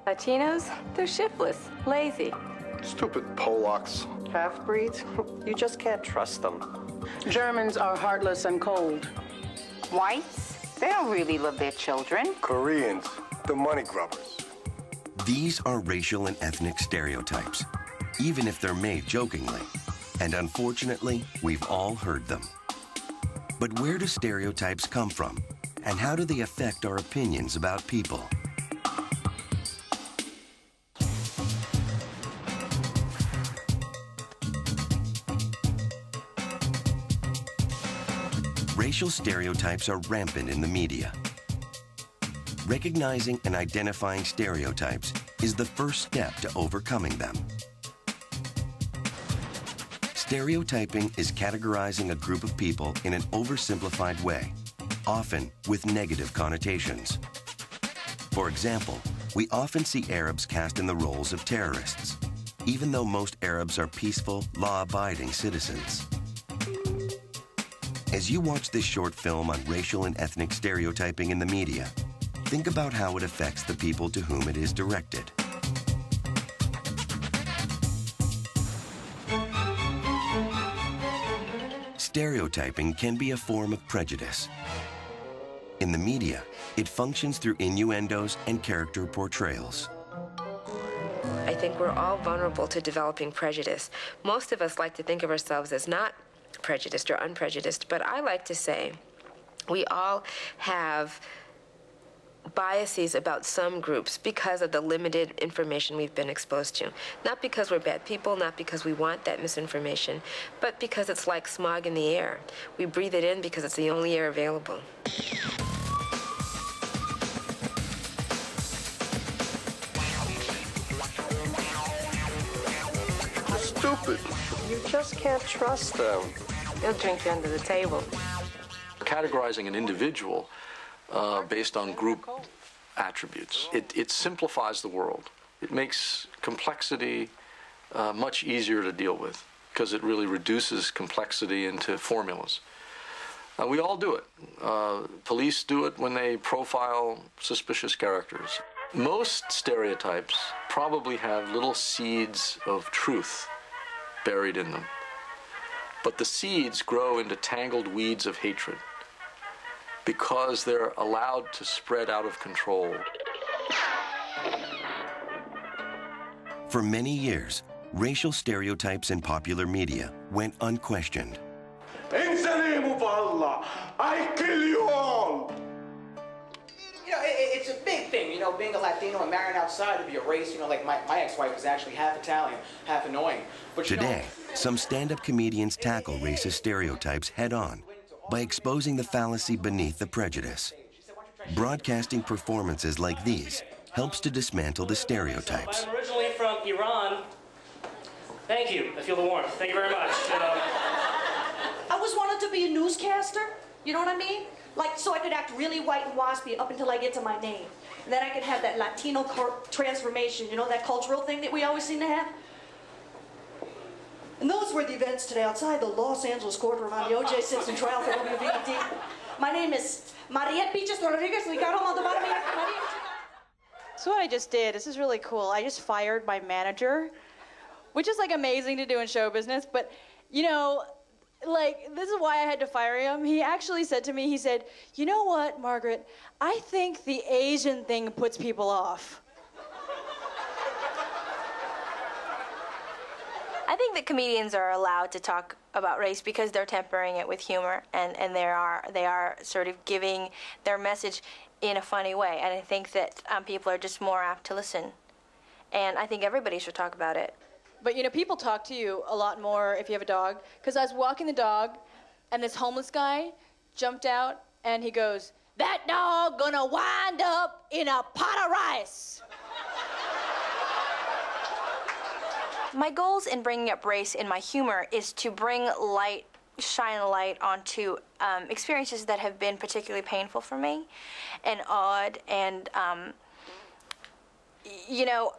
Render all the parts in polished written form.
Latinos, they're shiftless, lazy. Stupid Polacks. Half-breeds? You just can't trust them. Germans are heartless and cold. Whites, they don't really love their children. Koreans, the money grubbers. These are racial and ethnic stereotypes, even if they're made jokingly. And unfortunately, we've all heard them. But where do stereotypes come from? And how do they affect our opinions about people? Racial stereotypes are rampant in the media. Recognizing and identifying stereotypes is the first step to overcoming them. Stereotyping is categorizing a group of people in an oversimplified way, often with negative connotations. For example, we often see Arabs cast in the roles of terrorists, even though most Arabs are peaceful, law-abiding citizens. As you watch this short film on racial and ethnic stereotyping in the media, think about how it affects the people to whom it is directed. Stereotyping can be a form of prejudice. In the media, it functions through innuendos and character portrayals. I think we're all vulnerable to developing prejudice. Most of us like to think of ourselves as not prejudiced or unprejudiced, but I like to say we all have biases about some groups because of the limited information we've been exposed to. Not because we're bad people, not because we want that misinformation, but because it's like smog in the air. We breathe it in because it's the only air available. Stupid. You just can't trust them. They'll drink you under the table. Categorizing an individual based on group attributes, it simplifies the world. It makes complexity much easier to deal with because it really reduces complexity into formulas. We all do it. Police do it when they profile suspicious characters. Most stereotypes probably have little seeds of truth buried in them. But the seeds grow into tangled weeds of hatred because they're allowed to spread out of control. For many years, racial stereotypes in popular media went unquestioned. In the name of Allah, I kill you all! You know, it's a big thing, you know, being a Latino and marrying outside to be a race, you know, like my ex-wife is actually half Italian, half annoying. But Today, some stand-up comedians tackle racist stereotypes head-on by exposing the fallacy beneath the prejudice. Broadcasting performances like these helps to dismantle the stereotypes. I'm originally from Iran. Thank you. I feel the warmth. Thank you very much. I always wanted to be a newscaster, you know what I mean? Like, so I could act really white and waspy up until I get to my name. And then I could have that Latino transformation, you know, that cultural thing that we always seem to have. And those were the events today outside the Los Angeles courtroom on the O.J. Simpson trial for WVD. My name is Mariette Beaches Rodriguez. So what I just did, this is really cool. I just fired my manager, which is like amazing to do in show business, but you know, like, this is why I had to fire him. He actually said to me, he said, you know what, Margaret, I think the Asian thing puts people off. I think that comedians are allowed to talk about race because they're tempering it with humor, and they are sort of giving their message in a funny way. And I think that people are just more apt to listen. And I think everybody should talk about it. But, you know, people talk to you a lot more if you have a dog. Because I was walking the dog, and this homeless guy jumped out, and he goes, "That dog gonna wind up in a pot of rice." My goals in bringing up race in my humor is to shine a light onto experiences that have been particularly painful for me and odd, and you know,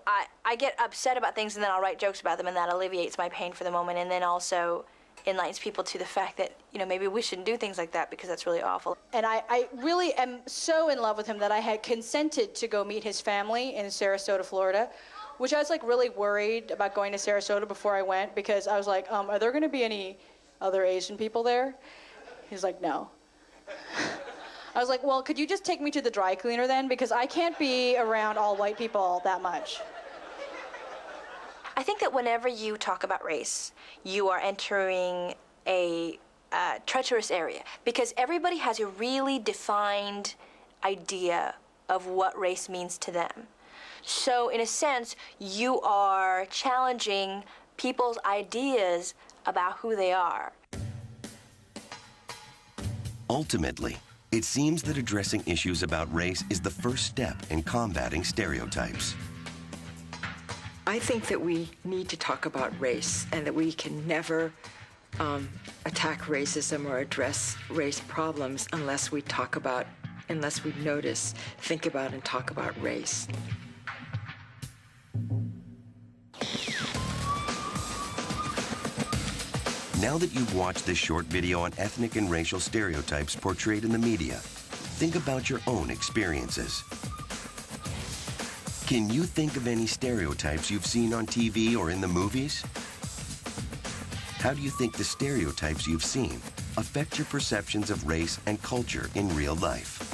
I get upset about things and then I'll write jokes about them, and that alleviates my pain for the moment. And then also enlightens people to the fact that, maybe we shouldn't do things like that because that's really awful. And I really am so in love with him that I had consented to go meet his family in Sarasota, Florida, which I was like really worried about going to Sarasota before I went because I was like, are there going to be any other Asian people there? He's like, no. I was like, well, could you just take me to the dry cleaner then? Because I can't be around all white people that much. I think that whenever you talk about race, you are entering a treacherous area because everybody has a really defined idea of what race means to them. So in a sense, you are challenging people's ideas about who they are. Ultimately, it seems that addressing issues about race is the first step in combating stereotypes. I think that we need to talk about race and that we can never attack racism or address race problems unless we notice, think about, and talk about race. Now that you've watched this short video on ethnic and racial stereotypes portrayed in the media, think about your own experiences. Can you think of any stereotypes you've seen on TV or in the movies? How do you think the stereotypes you've seen affect your perceptions of race and culture in real life?